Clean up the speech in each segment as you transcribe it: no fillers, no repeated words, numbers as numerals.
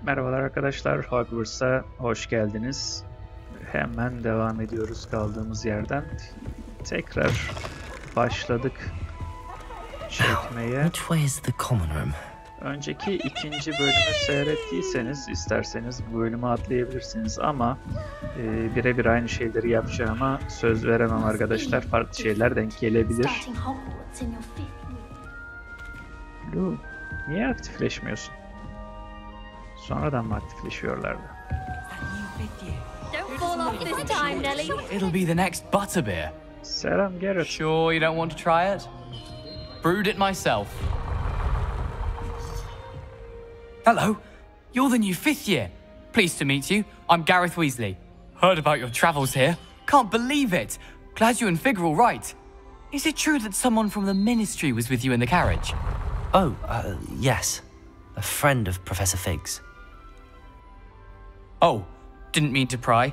Merhabalar arkadaşlar, Hogwarts'a hoş geldiniz. Hemen devam ediyoruz kaldığımız yerden. Tekrar başladık çekmeye. Which way is the common room? Önceki ikinci bölümü seyrettiyseniz isterseniz bu bölümü atlayabilirsiniz ama birebir aynı şeyleri yapacağıma söz veremem arkadaşlar. Farklı şeyler denk gelebilir. Lu, niye aktifleşmiyorsun? Sonradan mı aktifleşiyorlardı? It'll be the next butterbeer. Selam Garrett. Sure you don't want to try it? Brewed it myself. Hello, you're the new 5th year. Pleased to meet you. I'm Gareth Weasley. Heard about your travels here. Can't believe it. Glad you and Fig are all right. Is it true that someone from the Ministry was with you in the carriage? Oh, yes. A friend of Professor Fig's. Oh, didn't mean to pry.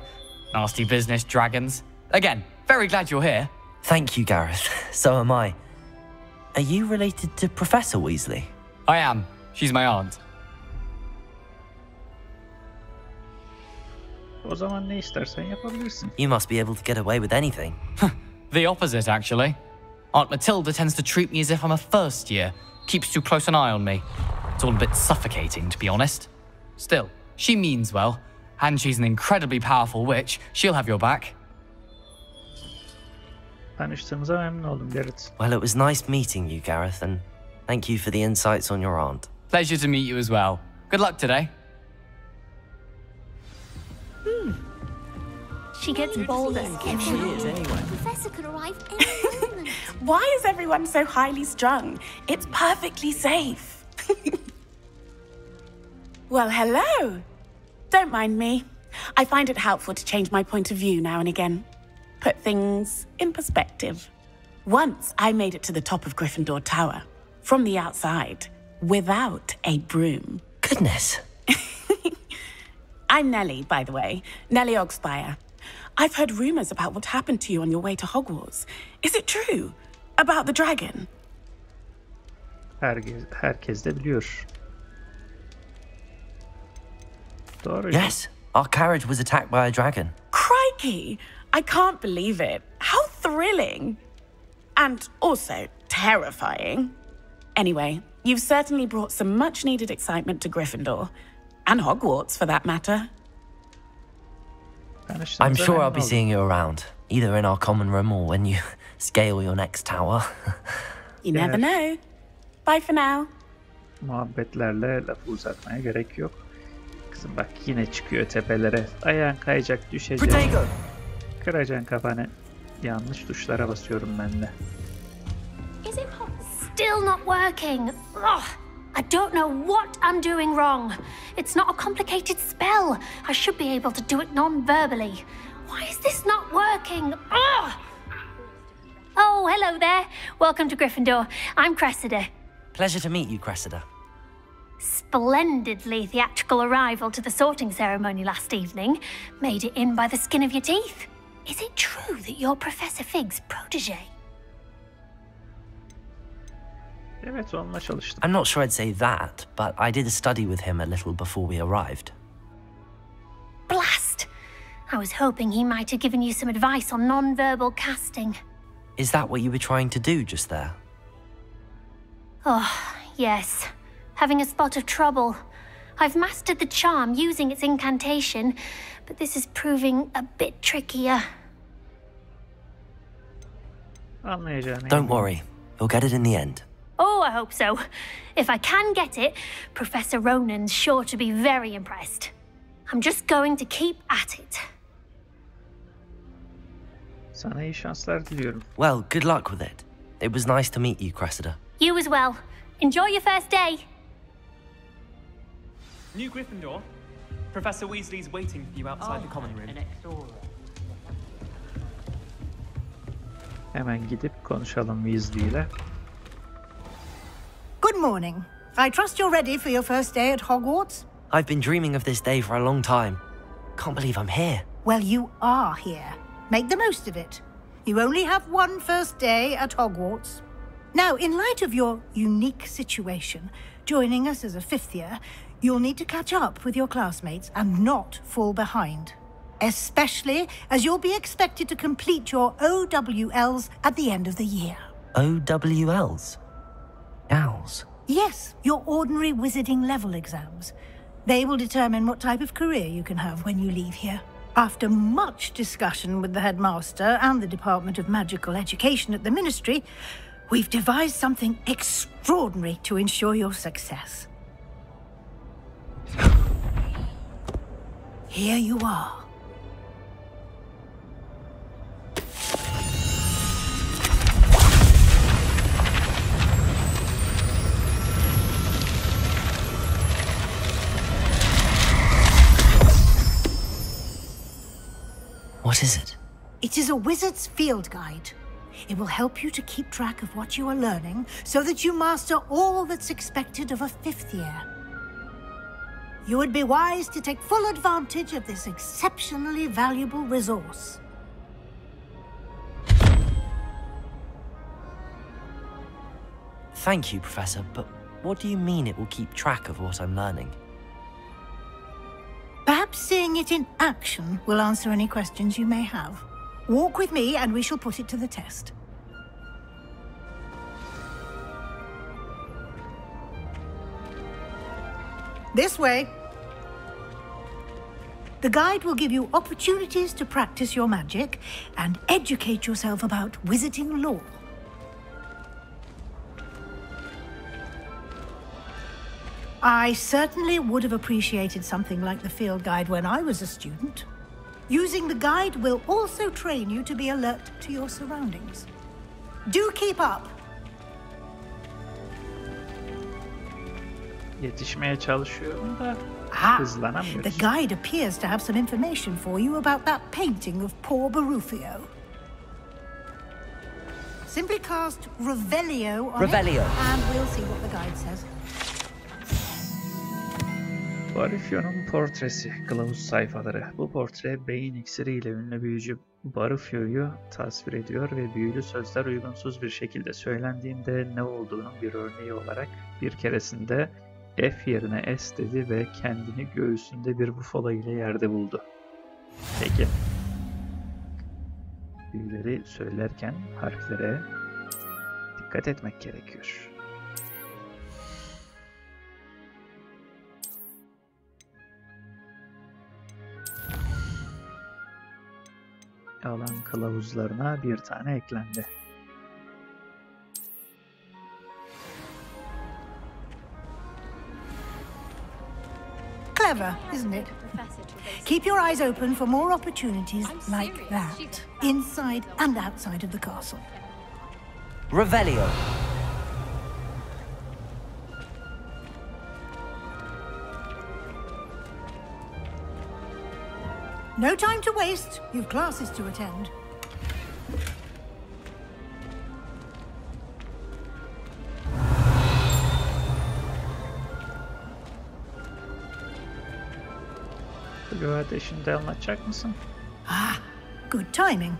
Nasty business, dragons. Again, very glad you're here. Thank you, Gareth. So am I. Are you related to Professor Weasley? I am. She's my aunt. O zaman ne istersen yapabilirsin. You must be able to get away with anything. The opposite, actually. Aunt Matilda tends to treat me as if I'm a first year. Keeps too close an eye on me. It's all a bit suffocating, to be honest. Still, she means well. And she's an incredibly powerful witch. She'll have your back. Tanıştığımıza memnun oldum Garrett. Well, it was nice meeting you, Gareth, and thank you for the insights on your aunt. Pleasure to meet you as well. Good luck today. She gets bolder every year. Professor could arrive any moment. Why is everyone so highly strung? It's perfectly safe. Well, hello. Don't mind me. I find it helpful to change my point of view now and again. Put things in perspective. Once I made it to the top of Gryffindor Tower, from the outside, without a broom. Goodness. I'm Nellie, by the way. Nellie Ogspire. I've heard rumors about what happened to you on your way to Hogwarts. Is it true? About the dragon? Herkes de biliyor. Doğru. Yes, our carriage was attacked by a dragon. Crikey! I can't believe it. How thrilling! And also terrifying. Anyway, you've certainly brought some much-needed excitement to Gryffindor. And Hogwarts, for that matter. I'm sure I'll be seeing you around, either in our common room or when you scale your next tower. You never know. Bye for now. Muhabbetlerle lafı uzatmaya gerek yok. Kızım bak yine çıkıyor tepelere. Ayağın kayacak, düşecek. Kıracaksın kafanı. Yanlış tuşlara basıyorum ben de. Still not working. Ugh. I don't know what I'm doing wrong. It's not a complicated spell. I should be able to do it non-verbally. Why is this not working? Ugh. Oh, hello there. Welcome to Gryffindor. I'm Cressida. Pleasure to meet you, Cressida. Splendidly theatrical arrival to the sorting ceremony last evening. Made it in by the skin of your teeth. Is it true that you're Professor Fig's protege? Evet, onunla çalıştım. I'm not sure I'd say that, but I did a study with him a little before we arrived. Blast! I was hoping he might have given you some advice on non-verbal casting. Is that what you were trying to do just there? Oh, yes. Having a spot of trouble. I've mastered the charm using its incantation, but this is proving a bit trickier. Anlayacağını. Don't worry, you'll get it in the end. Oh, I hope so. If I can get it, Professor Ronan's sure to be very impressed. I'm just going to keep at it. Sana iyi şanslar diliyorum. Well, good luck with it. It was nice to meet you, Cressida. You as well. Enjoy your first day. New Gryffindor. Professor Weasley's waiting for you outside the common room. Hemen gidip konuşalım Weasley ile. Good morning. I trust you're ready for your first day at Hogwarts? I've been dreaming of this day for a long time. Can't believe I'm here. Well, you are here. Make the most of it. You only have one first day at Hogwarts. Now, in light of your unique situation, joining us as a fifth year, You'll need to catch up with your classmates and not fall behind. Especially as you'll be expected to complete your OWLs at the end of the year. OWLs? Owls? Yes, your ordinary wizarding level exams. They will determine what type of career you can have when you leave here. After much discussion with the headmaster and the Department of Magical Education at the Ministry, we've devised something extraordinary to ensure your success. Here you are. What is it? It is a wizard's field guide. It will help you to keep track of what you are learning so that you master all that's expected of a 5th year. You would be wise to take full advantage of this exceptionally valuable resource. Thank you, Professor, but what do you mean it will keep track of what I'm learning? Perhaps seeing it in action will answer any questions you may have. Walk with me and we shall put it to the test. This way. The guide will give you opportunities to practice your magic and educate yourself about wizarding lore. I certainly would have appreciated something like the field guide when I was a student. Using the guide will also train you to be alert to your surroundings. Do keep up. Yetişmeye çalışıyorum da The hızlanamıyoruz. guide appears to have some information for you about that painting of poor Barufio. Simply cast Revelio on Revelio. it, and we'll see what the guide says. Barufio'nun portresi, kılavuz sayfaları. Bu portre beyin iksiriyle ünlü büyücü Barufio'yu tasvir ediyor ve büyülü sözler uygunsuz bir şekilde söylendiğinde ne olduğunun bir örneği olarak bir keresinde F yerine S dedi ve kendini göğsünde bir bufalo ile yerde buldu. Peki. Büyüleri söylerken harflere dikkat etmek gerekiyor. Alan kılavuzlarına bir tane eklendi. Clever, isn't it? Keep your eyes open for more opportunities like that, inside and outside of the castle. Revelio. No time to waste. You've classes to attend. Blue ateşinde anlatacak mısın? Good timing.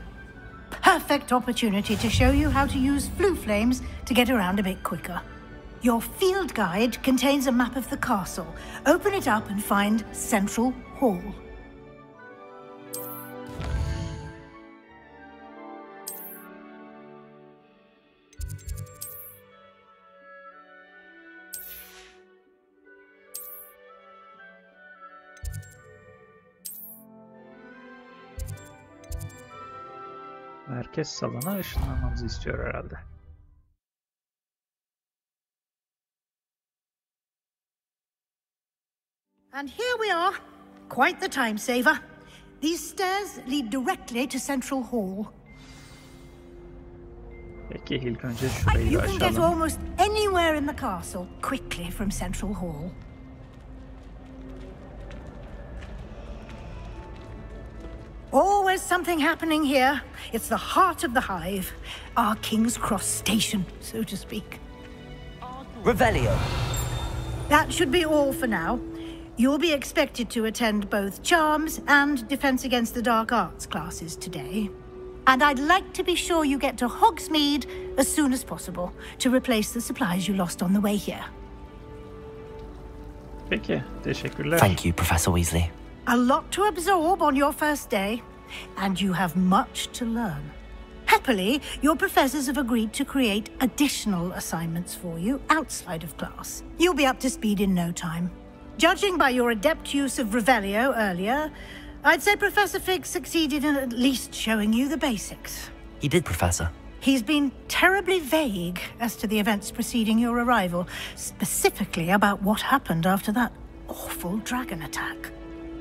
Perfect opportunity to show you how to use flue flames to get around a bit quicker. Your field guide contains a map of the castle. Open it up and find Central Hall. Merkez salona ışınlanmamızı istiyor herhalde. And here we are. Quite the time saver. These stairs lead directly to Central Hall. Peki ilk önce şurayı You can get açalım. almost anywhere in the castle quickly from Central Hall. Always something happening here. It's the heart of the hive. Our King's Cross station, so to speak. Revelio. That should be all for now. You'll be expected to attend both Charms and Defense Against the Dark Arts classes today. And I'd like to be sure you get to Hogsmeade as soon as possible to replace the supplies you lost on the way here. Peki, teşekkürler. Thank you, Professor Weasley. A lot to absorb on your first day, and you have much to learn. Happily, your professors have agreed to create additional assignments for you outside of class. You'll be up to speed in no time. Judging by your adept use of Revelio earlier, I'd say Professor Fig succeeded in at least showing you the basics. He did, Professor. He's been terribly vague as to the events preceding your arrival, specifically about what happened after that awful dragon attack.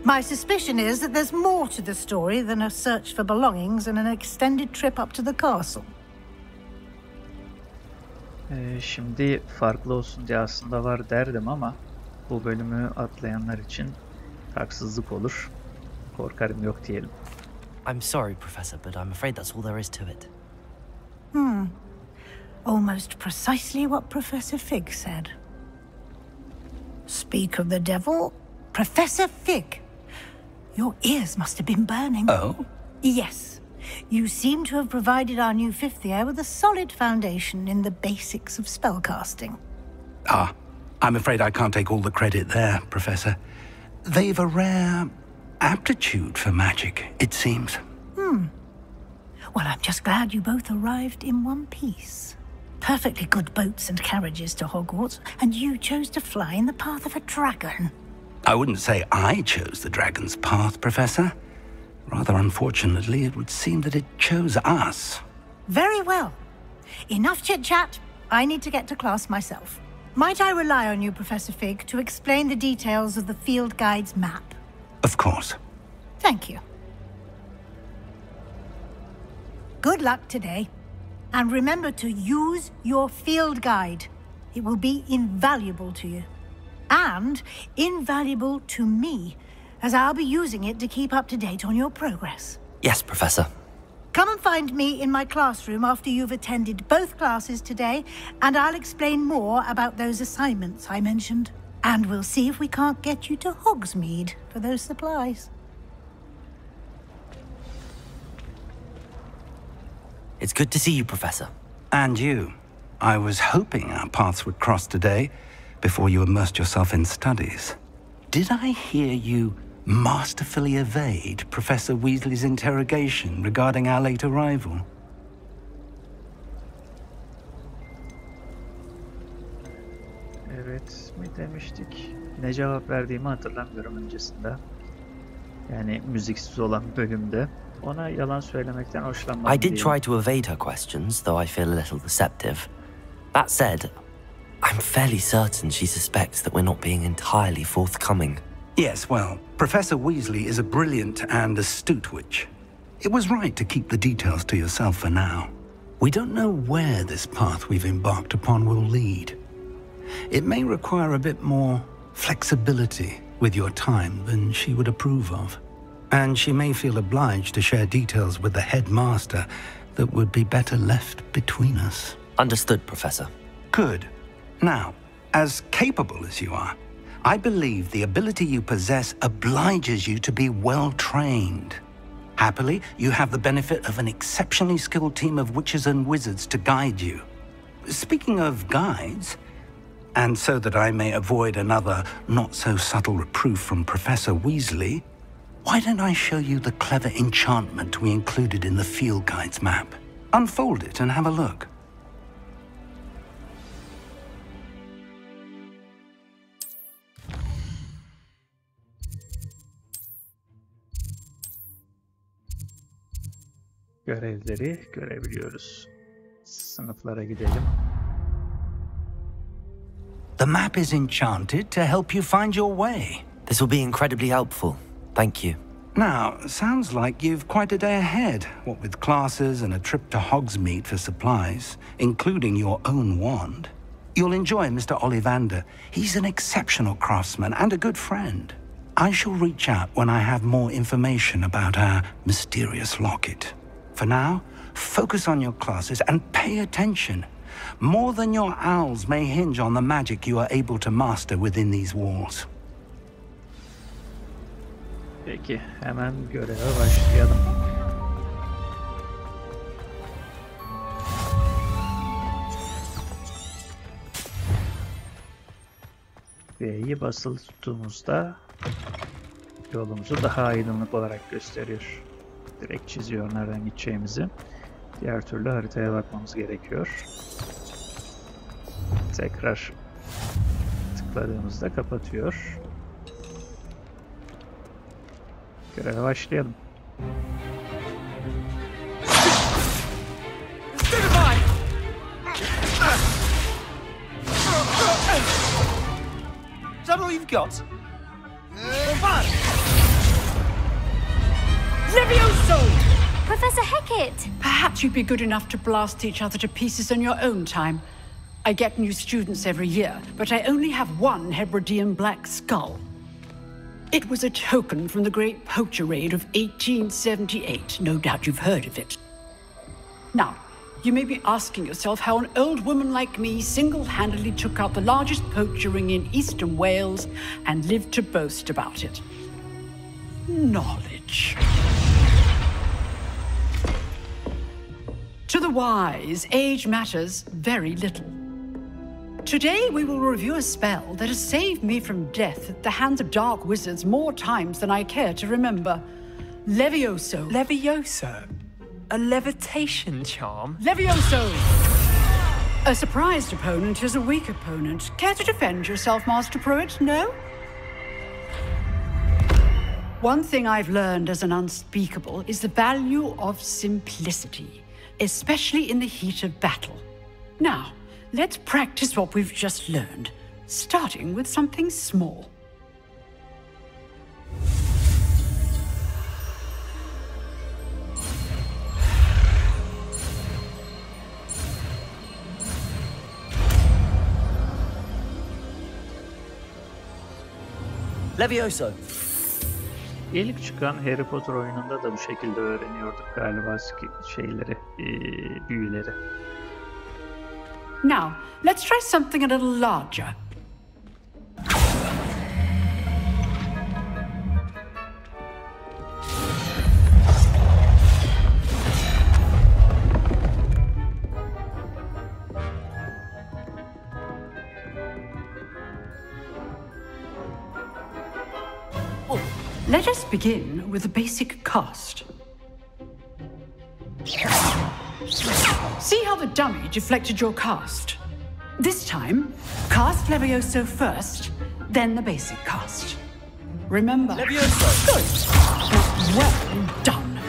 My suspicion is that there's more to the story than a search for belongings and an extended trip up to the castle. Şimdi farklı olsun diye aslında var derdim ama bu bölümü atlayanlar için haksızlık olur. Korkarım yok diyelim. I'm sorry, Professor, but I'm afraid that's all there is to it. Almost precisely what Professor Fig said. Speak of the devil, Professor Fig. Your ears must have been burning. Oh? Yes. You seem to have provided our new fifth year with a solid foundation in the basics of spellcasting. Ah, I'm afraid I can't take all the credit there, Professor. They've a rare aptitude for magic, it seems. Well, I'm just glad you both arrived in one piece. Perfectly good boats and carriages to Hogwarts, and you chose to fly in the path of a dragon. I wouldn't say I chose the dragon's path, Professor. Rather unfortunately, it would seem that it chose us. Very well. Enough chit-chat. I need to get to class myself. Might I rely on you, Professor Fig, to explain the details of the field guide's map? Of course. Thank you. Good luck today. And remember to use your field guide. It will be invaluable to you. And invaluable to me, as I'll be using it to keep up to date on your progress. Yes, Professor. Come and find me in my classroom after you've attended both classes today, and I'll explain more about those assignments I mentioned. And we'll see if we can't get you to Hogsmeade for those supplies. It's good to see you, Professor. And you. I was hoping our paths would cross today, before you immersed yourself in studies. Did I hear you masterfully evade Professor Weasley's interrogation regarding our late arrival? Evet mi demiştik? Ne cevap verdiğimi hatırlamıyorum öncesinde. Yani müziksiz olan bölümde. Ona yalan söylemekten hoşlanmadım. I did try to evade her questions, though I feel a little deceptive. That said, I'm fairly certain she suspects that we're not being entirely forthcoming. Yes, well, Professor Weasley is a brilliant and astute witch. It was right to keep the details to yourself for now. We don't know where this path we've embarked upon will lead. It may require a bit more flexibility with your time than she would approve of. And she may feel obliged to share details with the headmaster that would be better left between us. Understood, Professor. Good. Now, as capable as you are, I believe the ability you possess obliges you to be well trained. Happily, you have the benefit of an exceptionally skilled team of witches and wizards to guide you. Speaking of guides, and so that I may avoid another not-so-subtle reproof from Professor Weasley, why don't I show you the clever enchantment we included in the field guide's map? Unfold it and have a look. Görevleri görebiliyoruz. Sınıflara gidelim. The map is enchanted to help you find your way. This will be incredibly helpful. Thank you. Now, sounds like you've quite a day ahead, what with classes and a trip to Hogsmeade for supplies, including your own wand. You'll enjoy Mr. Ollivander. He's an exceptional craftsman and a good friend. I shall reach out when I have more information about our mysterious locket. For now, focus on your classes and pay attention. More than your owls may hinge on the magic you are able to master within these walls. Peki, hemen göreve başlayalım. Ve E'yi basılı tuttuğumuzda yolumuzu daha aydınlık olarak gösteriyor. Direkt çiziyor nereden gideceğimizi. Diğer türlü haritaya bakmamız gerekiyor. Tekrar tıkladığımızda kapatıyor. Göreve başlayalım. Is that all you've got? Levioso! Professor Hecat! Perhaps you'd be good enough to blast each other to pieces in your own time. I get new students every year, but I only have one Hebridean black skull. It was a token from the Great Poacher Raid of 1878. No doubt you've heard of it. Now, you may be asking yourself how an old woman like me single-handedly took out the largest poacher ring in eastern Wales and lived to boast about it. Knowledge. To the wise, age matters very little. Today we will review a spell that has saved me from death at the hands of dark wizards more times than I care to remember. Levioso. Levioso? A levitation charm? Levioso! A surprised opponent is a weak opponent. Care to defend yourself, Master Pruitt? No? One thing I've learned as an unspeakable is the value of simplicity, especially in the heat of battle. Now, let's practice what we've just learned, starting with something small. Levioso. İlk çıkan Harry Potter oyununda da bu şekilde öğreniyorduk galiba şeyleri, büyüleri. Now, let's try something a little larger. Let us begin with a basic cast. See how the dummy deflected your cast? This time, cast Levioso first, then the basic cast. Remember? Levioso! Good. Well done.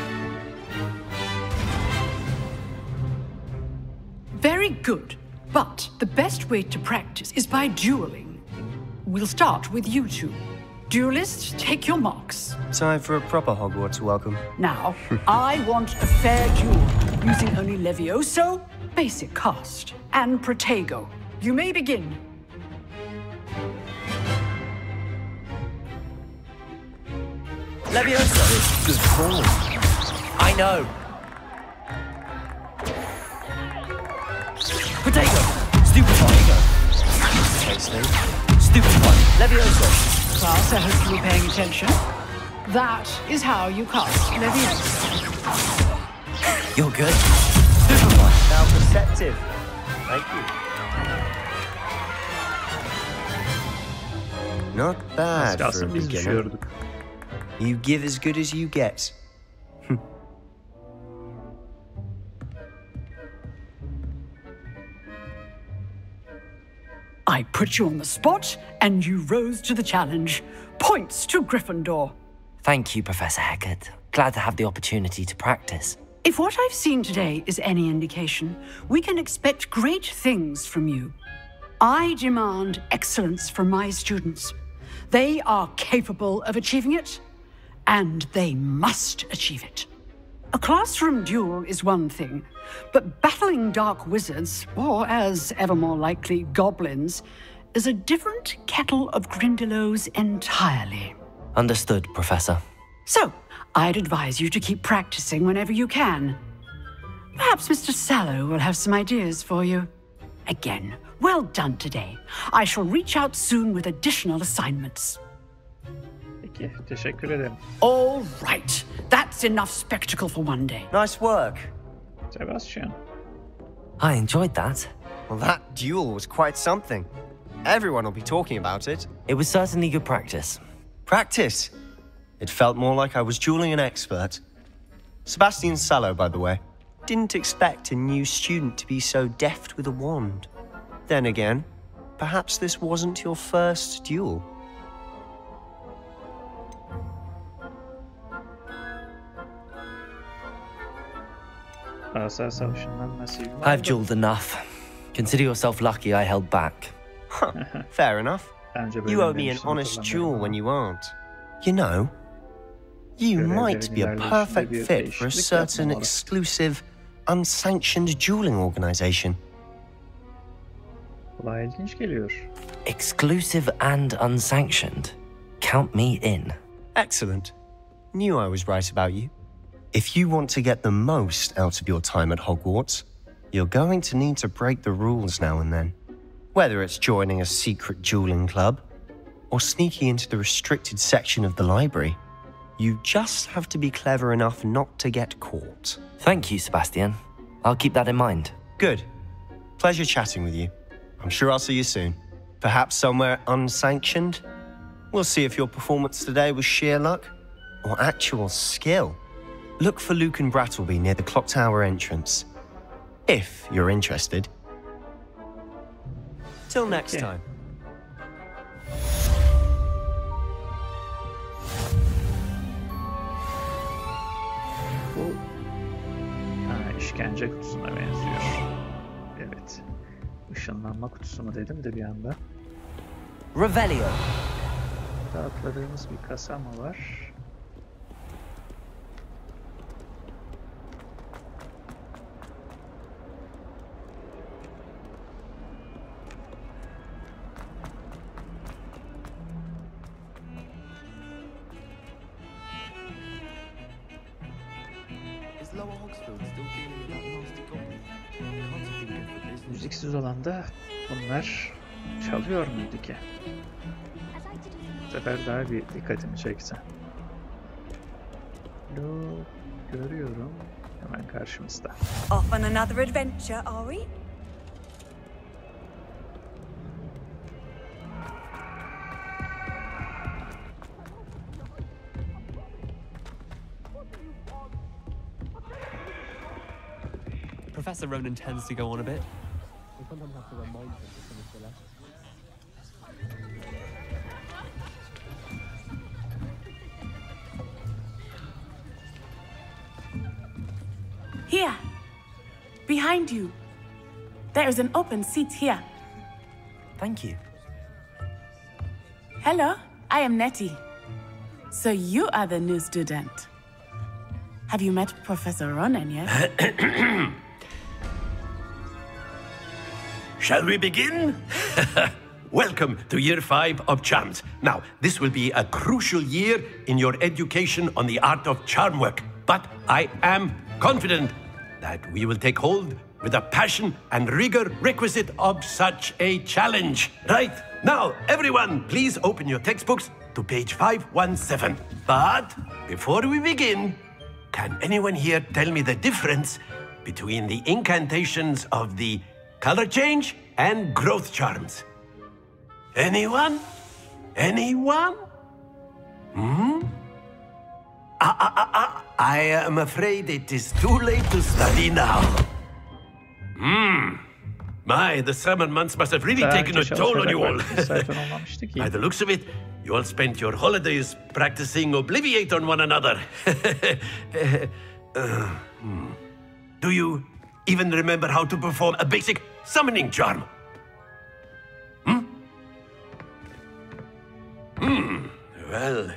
Very good. But the best way to practice is by dueling. We'll start with you two. Duelists, take your marks. Time for a proper Hogwarts welcome. Now, I want a fair duel, using only Levioso, basic cast, and Protego. You may begin. Levioso! Good call. I know. Protego! Stupid one. Tasty. Stupid one. Levioso! Class, I hope you were paying attention. That is how you cast Levioso. You're good. Stupid one. Now perceptive. Thank you. Not bad for a beginner. You give as good as you get. I put you on the spot, and you rose to the challenge. Points to Gryffindor. Thank you, Professor Hecat. Glad to have the opportunity to practice. If what I've seen today is any indication, we can expect great things from you. I demand excellence from my students. They are capable of achieving it, and they must achieve it. A classroom duel is one thing, but battling dark wizards, or as ever more likely, goblins, is a different kettle of Grindylows entirely. Understood, Professor. So, I'd advise you to keep practicing whenever you can. Perhaps Mr. Sallow will have some ideas for you. Again, well done today. I shall reach out soon with additional assignments. Peki, teşekkür ederim. All right. That's enough spectacle for one day. Nice work. Sebastian. I enjoyed that. Well, that duel was quite something. Everyone will be talking about it. It was certainly good practice. Practice? It felt more like I was dueling an expert. Sebastian Sallow, by the way. Didn't expect a new student to be so deft with a wand. Then again, perhaps this wasn't your first duel. I've dueled enough. Consider yourself lucky I held back. Fair enough. You owe me an honest duel when you aren't. You know, you might be a perfect fit for a certain exclusive, unsanctioned dueling organization. Kulağa ilginç geliyor. Exclusive and unsanctioned. Count me in. Excellent. Knew I was right about you. If you want to get the most out of your time at Hogwarts, you're going to need to break the rules now and then. Whether it's joining a secret dueling club or sneaking into the restricted section of the library, you just have to be clever enough not to get caught. Thank you, Sebastian. I'll keep that in mind. Good. Pleasure chatting with you. I'm sure I'll see you soon. Perhaps somewhere unsanctioned? We'll see if your performance today was sheer luck or actual skill. Look for Luke and Brattleby near the clock tower entrance. If you're interested. Till next time. Bu işkence kutusuna benziyor. Evet. Işınlanma kutusu mu dedim de bir anda. Revelio. Burada atladığımız bir kasa mı var? Müziksiz olan da bunlar çalıyor muydu ki? Bu sefer daha bir dikkatimi çekse. Görüyorum hemen karşımızda. Off on another adventure, are we? Professor Ronan tends to go on a bit. We sometimes have to remind him to finish the lesson. Here, behind you. There is an open seat here. Thank you. Hello, I am Nettie. So you are the new student. Have you met Professor Ronan yet? Shall we begin? Welcome to Year 5 of Charms. Now, this will be a crucial year in your education on the art of charm work. But I am confident that we will take hold with the passion and rigor requisite of such a challenge. Right, now, everyone, please open your textbooks to page 517. But before we begin, can anyone here tell me the difference between the incantations of the color change and growth charms? Anyone? Anyone? I am afraid it is too late to study now. My, the summer months must have really taken a toll on you all. By the looks of it, you all spent your holidays practicing Obliviate on one another. Do you even remember how to perform a basic summoning charm? Well,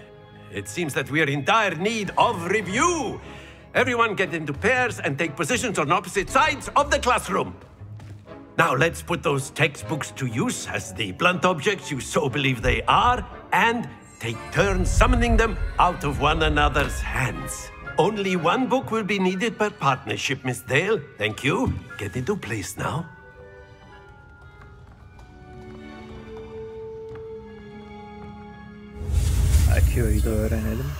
it seems that we are in dire need of review. Everyone get into pairs and take positions on opposite sides of the classroom. Now let's put those textbooks to use as the blunt objects you so believe they are, and take turns summoning them out of one another's hands. Only one book will be needed per partnership, Miss Dale. Thank you. Get into place now. Akio'yu da öğrenelim.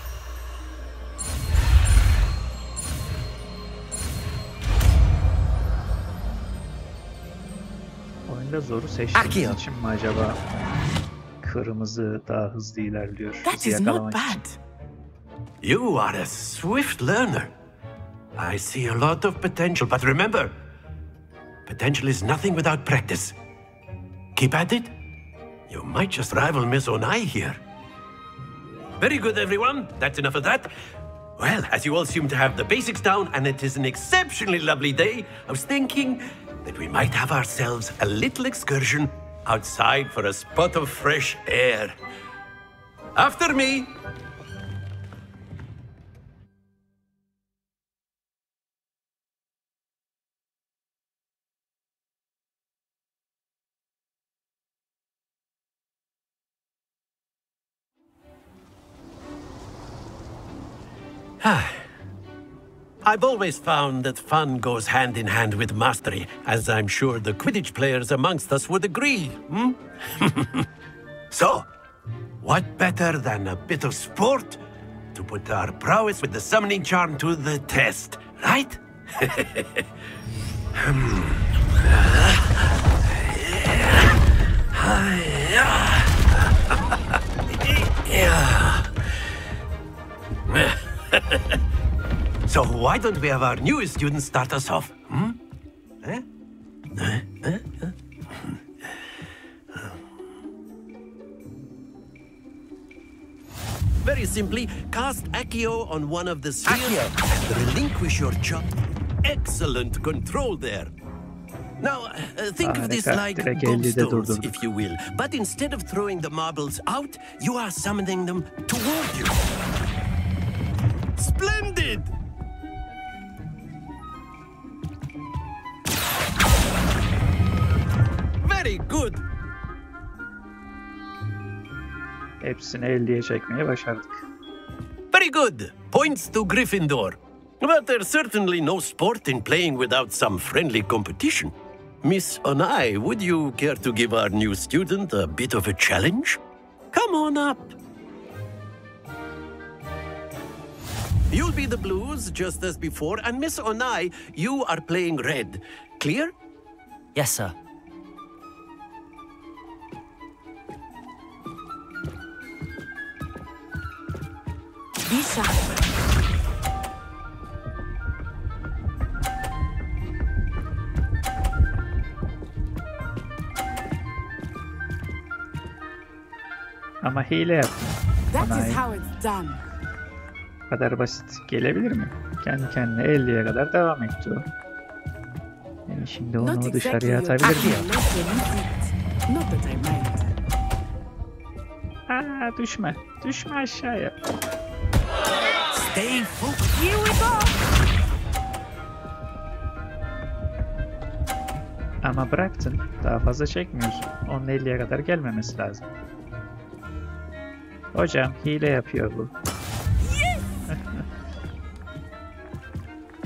Oyunda zoru seçtiğimiz için mi acaba kırmızı daha hızlı ilerliyor? That is not bad. You are a swift learner. I see a lot of potential, but remember, potential is nothing without practice. Keep at it. You might just rival Miss Onai here. Very good, everyone. That's enough of that. Well, as you all seem to have the basics down, and it is an exceptionally lovely day, I was thinking that we might have ourselves a little excursion outside for a spot of fresh air. After me. I've always found that fun goes hand in hand with mastery, as I'm sure the Quidditch players amongst us would agree. So, what better than a bit of sport to put our prowess with the summoning charm to the test, right? So why don't we have our newest student start us off? Very simply, cast Accio on one of the spheres and relinquish your job. Excellent control there. Now, think of this like gobstones, if you will. But instead of throwing the marbles out, you are summoning them toward you. Splendid! Very good. Hepsini 50'ye çekmeye başardık. Very good. Points to Gryffindor. But there's certainly no sport in playing without some friendly competition. Miss Onai, would you care to give our new student a bit of a challenge? Come on up. You'll be the blues, just as before, and Miss Onai, you are playing red. Clear? Yes, sir. Be sharp. Ama hile yaptım. That is how it's done. Bu kadar basit gelebilir mi? Kendi kendine 50'ye kadar devam etti o. Yani şimdi onu dışarıya atabilir miyim? Aa, düşme. Düşme aşağıya. Stay focused. Here we go. Ama bıraktın. Daha fazla çekmiyorsun. Onun 50'ye kadar gelmemesi lazım. Hocam hile yapıyor bu.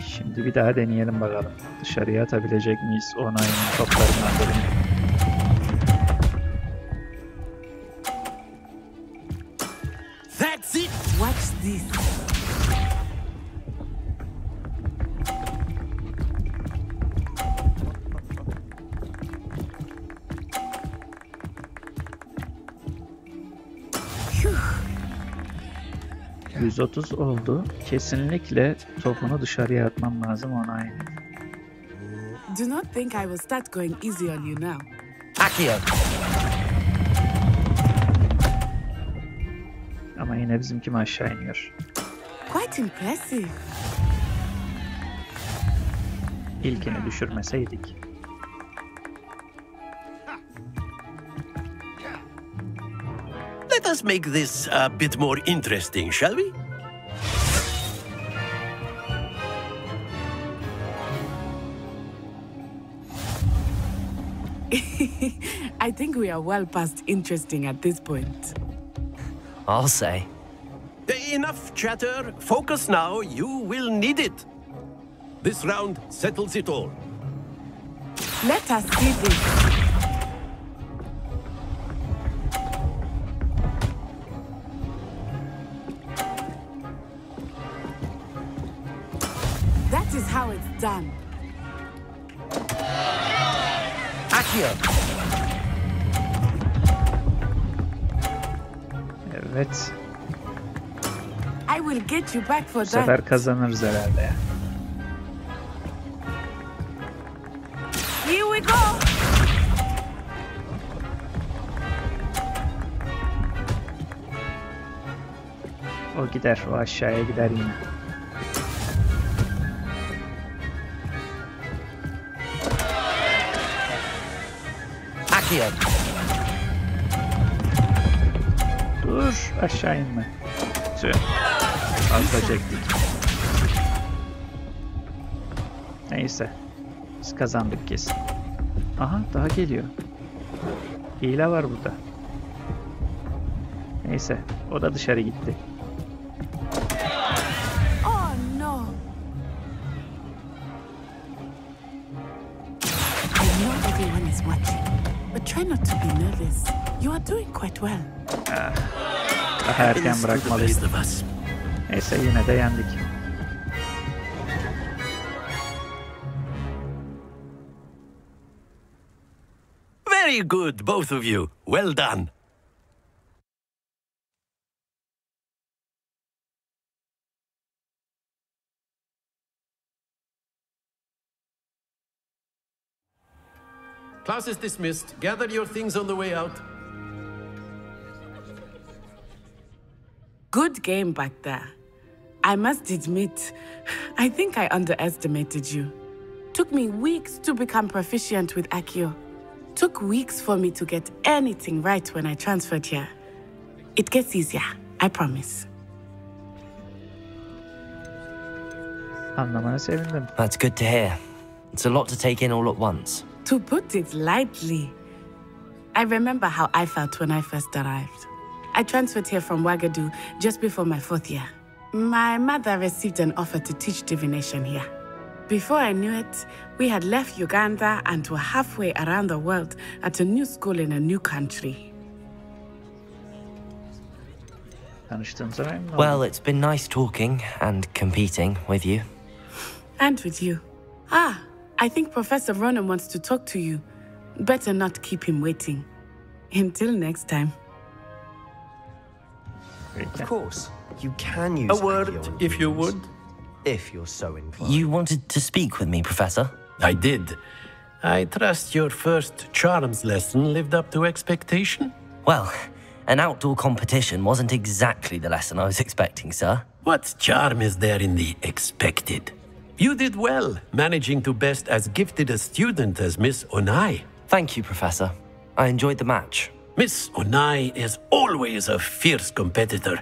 Şimdi bir daha deneyelim bakalım. Dışarıya atabilecek miyiz Onay'ın toplarından birini? That's it. Watch this. Phew. 130 oldu. Kesinlikle topunu dışarıya atmam lazım Onay. Do not think I will start going easy on you now. Accio. Ama yine bizimki mi aşağı iniyor? Quite impressive. İlkini düşürmeseydik. Let us make this a bit more interesting, shall we? I think we are well past interesting at this point. I'll say. Enough chatter. Focus now. You will need it. This round settles it all. Let us see this. That is how it's done. Accio. Evet. I will get you back for Bu sefer kazanırız herhalde ya. Here we go. O gider, o aşağıya gider yine. Akio. Dur, aşağı inme. Tüh. Fazla çektik. Neyse. Biz kazandık kesin. Aha, daha geliyor. Hile var burada. Neyse, o da dışarı gitti. Oh no. I know everyone is watching, but try not to be nervous. You are doing quite well. Daha erken bırakmalıydım. Neyse, yine de yendik. Very good, both of you. Well done. Class is dismissed. Gather your things on the way out. Good game back there. I must admit, I think I underestimated you. Took me weeks to become proficient with Akio. Took weeks for me to get anything right when I transferred here. It gets easier, I promise. Anlamana sevindim. That's good to hear. It's a lot to take in all at once. To put it lightly, I remember how I felt when I first arrived. I transferred here from Ouagadougou just before my 4th year. My mother received an offer to teach divination here. Before I knew it, we had left Uganda and were halfway around the world at a new school in a new country. Well, it's been nice talking and competing with you. And with you. Ah, I think Professor Ronan wants to talk to you. Better not keep him waiting. Until next time. Of course, you can use a word, if you would. If you're so inclined. You wanted to speak with me, Professor? I did. I trust your first charms lesson lived up to expectation? Well, an outdoor competition wasn't exactly the lesson I was expecting, sir. What charm is there in the expected? You did well, managing to best as gifted a student as Miss Onai. Thank you, Professor. I enjoyed the match. Miss Onai is always a fierce competitor,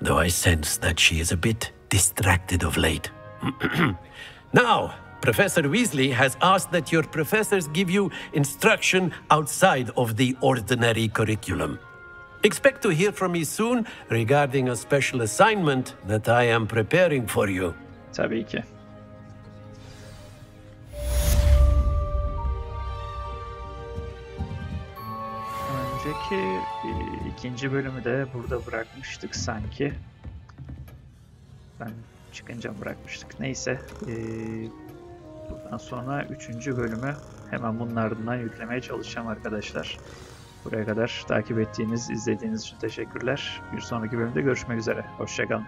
though I sense that she is a bit distracted of late. Now, Professor Weasley has asked that your professors give you instruction outside of the ordinary curriculum. Expect to hear from me soon regarding a special assignment that I am preparing for you. Tabii ki. Önceki ikinci bölümü de burada bırakmıştık sanki. Ben çıkınca bırakmıştık. Neyse. Buradan sonra 3. bölümü hemen bunun ardından yüklemeye çalışacağım arkadaşlar. Buraya kadar takip ettiğiniz, izlediğiniz için teşekkürler. Bir sonraki bölümde görüşmek üzere. Hoşça kalın.